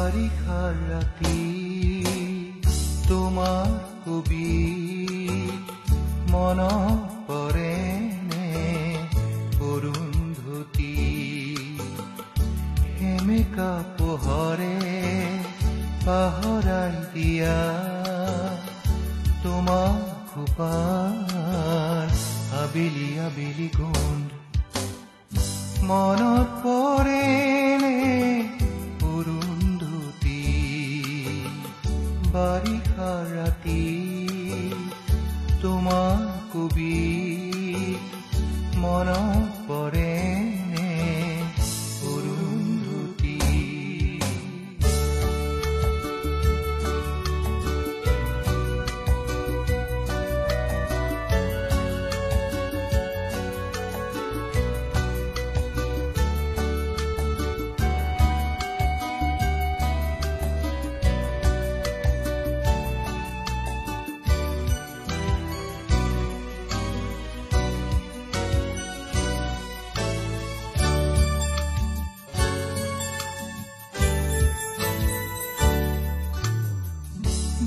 বাৰিষাৰ ৰাতি তোমাৰ কবি মনত পৰেনে অৰুন্ধতী সেমেকা পোহৰে পাহৰাই দিয়া তোমাৰ খোপাৰ আবেলি আবেলি গোন্ধ মনত পৰেনে অৰুন্ধতী বাৰিষাৰ ৰাতি তোমাৰ কবি মনত পৰেনে অৰুন্ধতী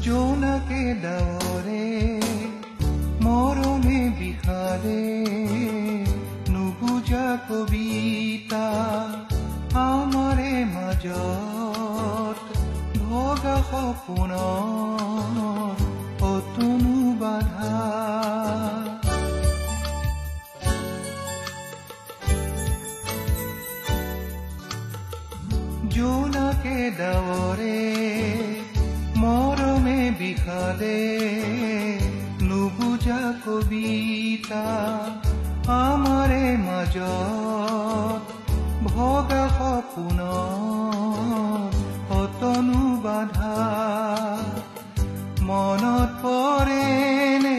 জোনাকে ডাৱৰে মৰমে বিষাদে নুবুজা কবিতা আমাৰে মাজত ভগা সপোনৰ অতনু বাধা জোনাকে ডাৱৰে মৰমে বিষাদে নুবুজা কবিতা আমাৰে মাজত ভগা সপোনৰ অতনু বাধা মনত পৰেনে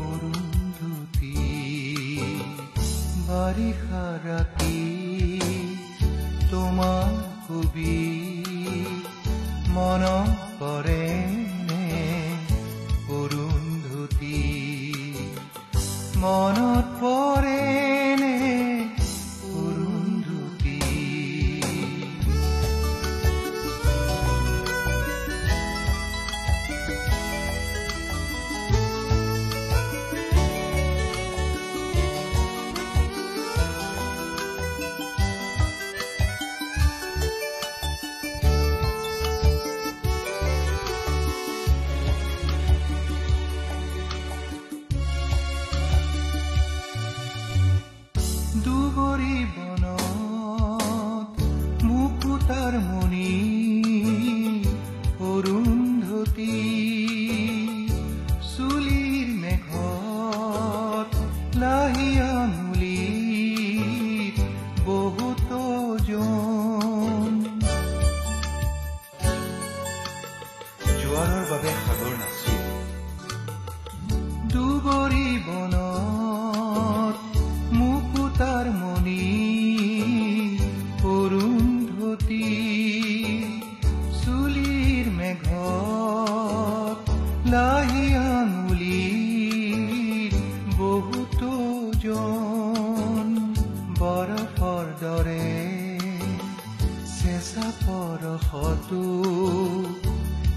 অৰুন্ধতী বাৰিষা ৰাতি তোমাৰ কবি মনত পৰেনে অৰুন্ধতী মনত পৰেনে অৰুন্ধতী দুবৰি বনত মুকুতাৰ মণি অৰুন্ধতী চুলিৰ মেঘত লাহিয়া মুলিত বহুতো জন জোৱাৰৰ বাবে সাগৰ নাছিল দুবৰি বনত মুকুতাৰ মণি অৰুন্ধতী চুলিৰ মেঘত লাহিয়া মুলিৰ বহুতো জন বৰফৰ দৰে চেঁচা পৰশতো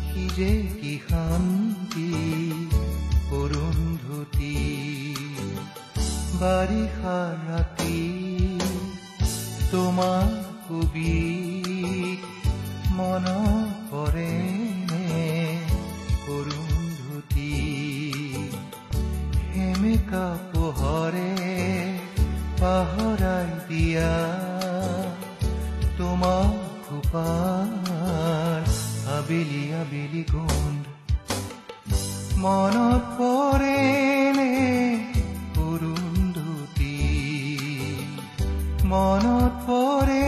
সিজে কি শান্তি অৰুন্ধতী বাৰিষা ৰাতি তোমাৰ কবি মনত পৰেনে অৰুন্ধতী সেমেকা পোহৰে পাহৰাই দিয়া তোমাৰ খোপাৰ আবেলি আবেলি গোন্ধ মনত পৰেনে অৰুন্ধতী মনত পৰে